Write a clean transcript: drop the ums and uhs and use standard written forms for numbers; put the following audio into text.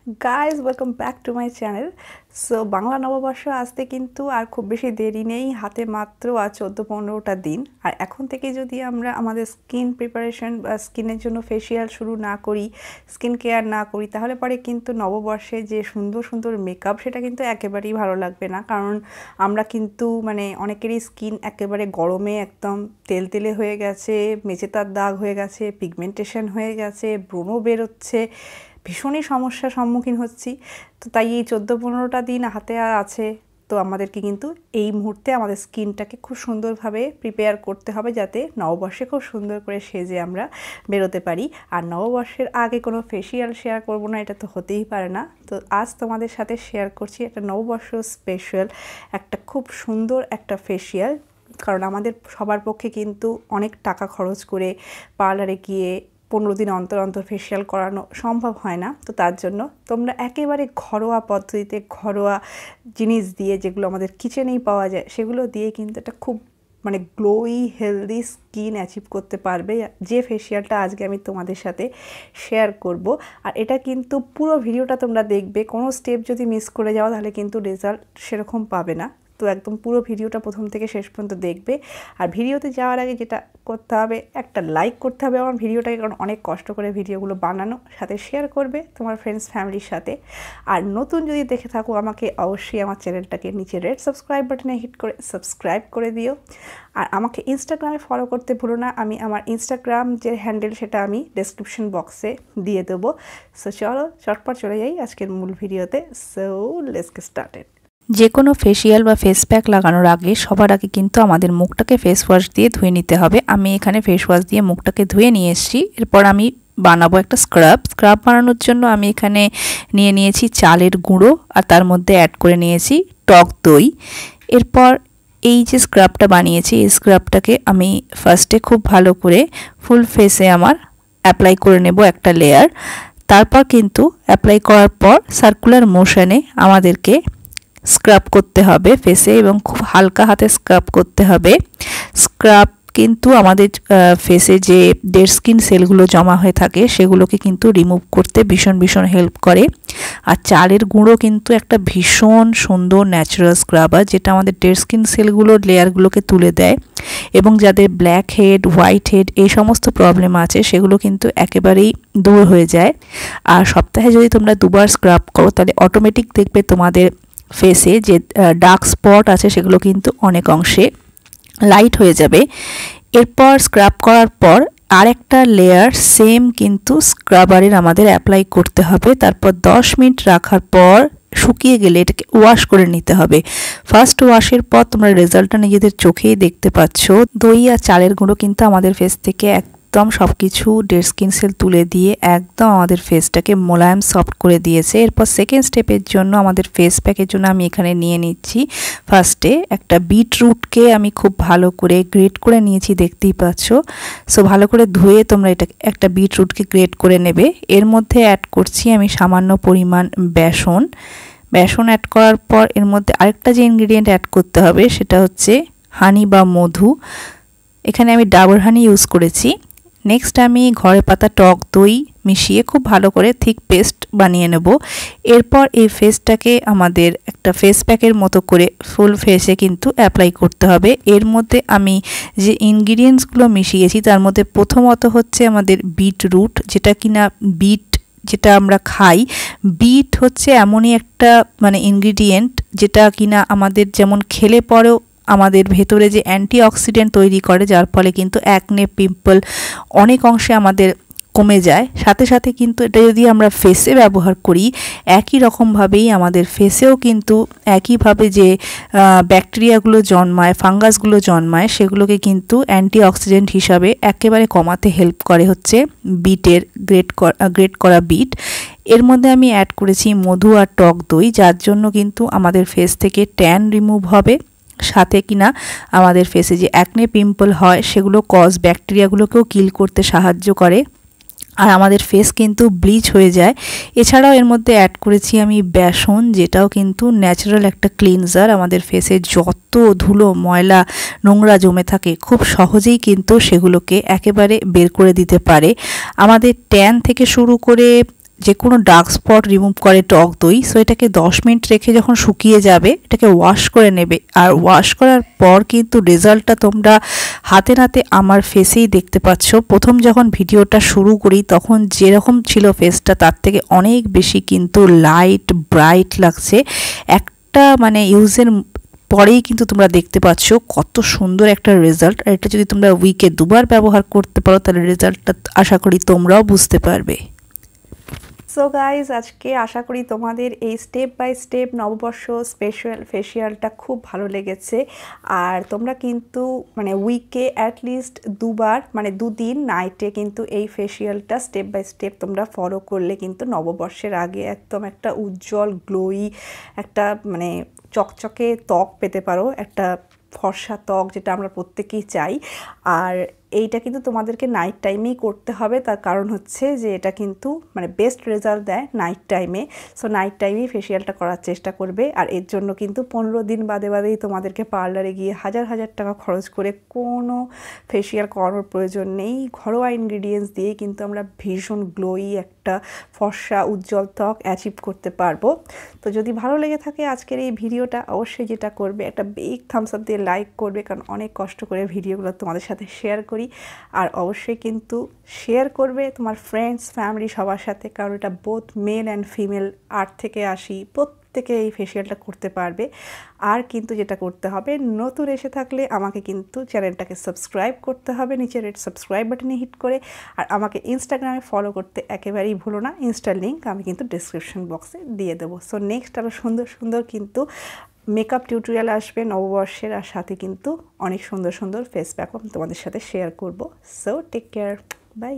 Guys, welcome back to my channel. So Bangla নববর্ষ আসতে কিন্তু আর খুব বেশি দেরি নেই, হাতে মাত্র আর 14-15টা দিন। আর এখন থেকে যদি আমরা আমাদের স্কিন প্রিপারেশন বা স্কিনের জন্য ফেসিয়াল শুরু না করি, স্কিন কেয়ার না করি, তাহলে পরে কিন্তু নববর্ষে যে সুন্দর সুন্দর মেকআপ সেটা কিন্তু একেবারেই ভালো লাগবে না। কারণ আমরা কিন্তু অনেকেরই স্কিন একেবারে গরমে একদম তেলতেলে হয়ে গেছে, মেচেতার দাগ হয়ে গেছে, পিগমেন্টেশন হয়ে গেছে, ব্রণ বেরোচ্ছে, ভীষণই সমস্যার সম্মুখীন হচ্ছি। তো তাই এই 14-15টা দিন হাতে আছে, তো আমাদেরকে কিন্তু এই মুহূর্তে আমাদের স্কিনটাকে খুব সুন্দরভাবে প্রিপেয়ার করতে হবে, যাতে নববর্ষে খুব সুন্দর করে সেজে আমরা বেরোতে পারি। আর নববর্ষের আগে কোনো ফেসিয়াল শেয়ার করব না, এটা তো হতেই পারে না। তো আজ তোমাদের সাথে শেয়ার করছি একটা নববর্ষ স্পেশাল একটা খুব সুন্দর একটা ফেসিয়াল। কারণ আমাদের সবার পক্ষে কিন্তু অনেক টাকা খরচ করে পার্লারে গিয়ে 15 দিন অন্তর অন্তর ফেসিয়াল করানো সম্ভব হয় না। তো তার জন্য তোমরা একেবারে ঘরোয়া পদ্ধতিতে, ঘরোয়া জিনিস দিয়ে, যেগুলো আমাদের কিচেনেই পাওয়া যায়, সেগুলো দিয়ে কিন্তু একটা খুব গ্লোই হেলদি স্কিন অ্যাচিভ করতে পারবে, যে ফেসিয়ালটা আজকে আমি তোমাদের সাথে শেয়ার করব। আর এটা কিন্তু পুরো ভিডিওটা তোমরা দেখবে, কোনো স্টেপ যদি মিস করে যাও তাহলে কিন্তু রেজাল্ট সেরকম পাবে না। তো একদম পুরো ভিডিওটা প্রথম থেকে শেষ পর্যন্ত দেখবে। আর ভিডিওতে যাওয়ার আগে যেটা করতে হবে, একটা লাইক করতে হবে আমার ভিডিওটাকে, কারণ অনেক কষ্ট করে ভিডিওগুলো বানানো, সাথে শেয়ার করবে তোমার ফ্রেন্ডস ফ্যামিলির সাথে। আর নতুন যদি দেখে থাকো আমাকে, অবশ্যই আমার চ্যানেলটাকে নিচে রেড সাবস্ক্রাইব বাটনে হিট করে সাবস্ক্রাইব করে দিও। আর আমাকে ইনস্টাগ্রামে ফলো করতে ভুলো না, আমি আমার ইনস্টাগ্রাম যে হ্যান্ডেল সেটা আমি ডেসক্রিপশন বক্সে দিয়ে দেবো। সো চলো চটপট চলে যাই আজকের মূল ভিডিওতে। So let's get started. যে কোনো ফেসিয়াল বা ফেস প্যাক লাগানোর আগে সবার আগে কিন্তু আমাদের মুখটাকে ফেস ওয়াশ দিয়ে ধুয়ে নিতে হবে। আমি এখানে ফেস ওয়াশ দিয়ে মুখটাকে ধুয়ে নিয়ে এসেছি। এরপর আমি বানাবো একটা স্ক্রাব বানানোর জন্য আমি এখানে নিয়ে নিয়েছি চালের গুঁড়ো, আর তার মধ্যে অ্যাড করে নিয়েছি টক দই। এরপর এই যে স্ক্রাবটা বানিয়েছি, এই স্ক্রাবটাকে আমি ফার্স্টে খুব ভালো করে ফুল ফেসে আমার অ্যাপ্লাই করে নেব একটা লেয়ার। তারপর কিন্তু অ্যাপ্লাই করার পর সার্কুলার মোশনে আমাদেরকে স্ক্রাব করতে হবে ফেসে, এবং খুব হালকা হাতে স্ক্রাব করতে হবে। স্ক্রাব কিন্তু আমাদের ফেসে যে ডেড স্কিন সেলগুলো জমা হয়ে থাকে সেগুলোকে কিন্তু রিমুভ করতে ভীষণ হেল্প করে। আর চালের গুঁড়ো কিন্তু একটা ভীষণ সুন্দর ন্যাচারাল স্ক্রাবার, যেটা আমাদের ডেড স্কিন সেলগুলোর লেয়ারগুলোকে তুলে দেয়, এবং যাদের ব্ল্যাক হেড, হোয়াইট হেড এই সমস্ত প্রবলেম আছে সেগুলো কিন্তু একেবারেই দূর হয়ে যায়। আর সপ্তাহে যদি তোমরা দুবার স্ক্রাব করো, তাহলে অটোমেটিক দেখবে তোমাদের ফেসে যে ডার্ক স্পট আছে সেগুলো কিন্তু অনেক অংশে লাইট হয়ে যাবে। এরপর স্ক্রাব করার পর আরেকটা লেয়ার সেম কিন্তু স্ক্রাবারের আমাদের অ্যাপ্লাই করতে হবে। তারপর 10 মিনিট রাখার পর শুকিয়ে গেলে এটাকে ওয়াশ করে নিতে হবে। ফার্স্ট ওয়াশের পর তোমরা রেজাল্টটা নিজেদের চোখেই দেখতে পাচ্ছ। দই আর চালের গুঁড়ো কিন্তু আমাদের ফেস থেকে একদম সব কিছু ডেড স্কিন সেল তুলে দিয়ে একদম আমাদের ফেসটাকে মোলায়েম সফট করে দিয়েছে। এরপর সেকেন্ড স্টেপের জন্য আমাদের ফেস প্যাকের জন্য আমি এখানে নিয়ে নিচ্ছি ফার্স্টে একটা বিটরুটকে আমি খুব ভালো করে গ্রেট করে নিয়েছি, দেখতেই পাচ্ছ। সো ভালো করে ধুয়ে তোমরা এটা একটা বিটরুটকে গ্রেট করে নেবে। এর মধ্যে অ্যাড করছি আমি সামান্য পরিমাণ বেসন অ্যাড করার পর এর মধ্যে আরেকটা যে ইনগ্রেডিয়েন্ট অ্যাড করতে হবে সেটা হচ্ছে হানি বা মধু। এখানে আমি ডাবর হানি ইউজ করেছি। নেক্সট আমি ঘরে পাতা টক দই মিশিয়ে খুব ভালো করে থিক পেস্ট বানিয়ে নেব। এরপর এই ফেসটাকে আমাদের একটা ফেস প্যাকের মতো করে ফুল ফেসে কিন্তু অ্যাপ্লাই করতে হবে। এর মধ্যে আমি যে ইনগ্রিডিয়েন্টসগুলো মিশিয়েছি তার মধ্যে প্রথমত হচ্ছে আমাদের বিটরুট, যেটা আমরা খাই। বিট হচ্ছে এমনই একটা ইনগ্রিডিয়েন্ট যেটা কিনা আমাদের যেমন খেলে পরেও আমাদের ভেতরে যে অ্যান্টিঅক্সিডেন্ট তৈরি করে, যার ফলে কিন্তু অ্যাকনে, পিম্পল অনেক অংশে আমাদের কমে যায়। সাথে সাথে কিন্তু এটা যদি আমরা ফেসে ব্যবহার করি, একই রকমভাবেই আমাদের ফেসেও কিন্তু একইভাবে যে ব্যাকটেরিয়াগুলো জন্মায়, ফাঙ্গাসগুলো জন্মায়, সেগুলোকে কিন্তু অ্যান্টিঅক্সিডেন্ট হিসাবে একেবারে কমাতে হেল্প করে হচ্ছে বিটের গ্রেট করা বিট। এর মধ্যে আমি অ্যাড করেছি মধু আর টক দই, যার জন্য কিন্তু আমাদের ফেস থেকে ট্যান রিমুভ হবে, সাথে কিনা আমাদের ফেসে যে অ্যাকনে, পিম্পল হয় সেগুলো ব্যাকটেরিয়াগুলোকেও কিল করতে সাহায্য করে। আর আমাদের ফেস কিন্তু ব্লিচ হয়ে যায়। এছাড়াও এর মধ্যে অ্যাড করেছি আমি বেসন, যেটাও কিন্তু ন্যাচারাল একটা ক্লিনজার। আমাদের ফেসে যত ধুলো, ময়লা, নোংরা জমে থাকে খুব সহজেই কিন্তু সেগুলোকে একেবারে বের করে দিতে পারে। আমাদের ট্যান থেকে শুরু করে যে কোনো ডার্ক স্পট রিমুভ করে টক দই। সো এটাকে 10 মিনিট রেখে যখন শুকিয়ে যাবে এটাকে ওয়াশ করে নেবে। আর ওয়াশ করার পর কিন্তু রেজাল্টটা তোমরা হাতে নাতে আমার ফেসেই দেখতে পাচ্ছ। প্রথম যখন ভিডিওটা শুরু করি তখন যেরকম ছিল ফেসটা তার থেকে অনেক বেশি কিন্তু লাইট ব্রাইট লাগছে। একটা মানে ইউজের পরেই কিন্তু তোমরা দেখতে পাচ্ছ কত সুন্দর একটা রেজাল্ট। আর এটা যদি তোমরা উইকে 2 বার ব্যবহার করতে পারো তাহলে রেজাল্টটা আশা করি তোমরাও বুঝতে পারবে। সো গাইজ, আজকে আশা করি তোমাদের এই স্টেপ বাই স্টেপ নববর্ষ স্পেশাল ফেসিয়ালটা খুব ভালো লেগেছে। আর তোমরা কিন্তু মানে উইকে অ্যাটলিস্ট 2 বার মানে 2 দিন নাইটে কিন্তু এই ফেসিয়ালটা স্টেপ বাই স্টেপ তোমরা ফলো করলে কিন্তু নববর্ষের আগে একদম একটা উজ্জ্বল গ্লোই একটা মানে চকচকে ত্বক পেতে পারো, একটা ফর্সা ত্বক যেটা আমরা প্রত্যেকেই চাই। আর এইটা কিন্তু তোমাদেরকে নাইট টাইমেই করতে হবে, তার কারণ হচ্ছে যে এটা কিন্তু মানে বেস্ট রেজাল্ট দেয় নাইট টাইমে। সো নাইট টাইমেই ফেসিয়ালটা করার চেষ্টা করবে। আর এর জন্য কিন্তু 15 দিন বাদে বাদেই তোমাদেরকে পার্লারে গিয়ে হাজার হাজার টাকা খরচ করে কোনো ফেসিয়াল করানোর প্রয়োজন নেই। ঘরোয়া ইনগ্রিডিয়েন্টস দিয়ে কিন্তু আমরা ভীষণ গ্লোই একটা ফর্সা উজ্জ্বল ত্বক অ্যাচিভ করতে পারবো। তো যদি ভালো লেগে থাকে আজকের এই ভিডিওটা, অবশ্যই যেটা করবে একটা বিগ থামস আপ দিয়ে লাইক করবে, কারণ অনেক কষ্ট করে ভিডিওগুলো তোমাদের সাথে শেয়ার করি। আর অবশ্যই কিন্তু শেয়ার করবে তোমার ফ্রেন্ডস ফ্যামিলি সবার সাথে, কারণ এটা বোথ মেল অ্যান্ড ফিমেল 8 থেকে 80 প্রত্যেকে এই ফেসিয়ালটা করতে পারবে। আর কিন্তু যেটা করতে হবে, নতুন এসে থাকলে আমাকে কিন্তু চ্যানেলটাকে সাবস্ক্রাইব করতে হবে নিচে রেড সাবস্ক্রাইব বাটনে হিট করে। আর আমাকে ইনস্টাগ্রামে ফলো করতে একেবারেই ভুলো না, ইনস্টার লিঙ্ক আমি কিন্তু ডিসক্রিপশন বক্সে দিয়ে দেবো। সো নেক্সট আরও সুন্দর সুন্দর কিন্তু মেকআপ টিউটোরিয়াল আসবে নববর্ষের, আর সাথে কিন্তু অনেক সুন্দর সুন্দর ফেস প্যাকও তোমাদের সাথে শেয়ার করব। So take care, by.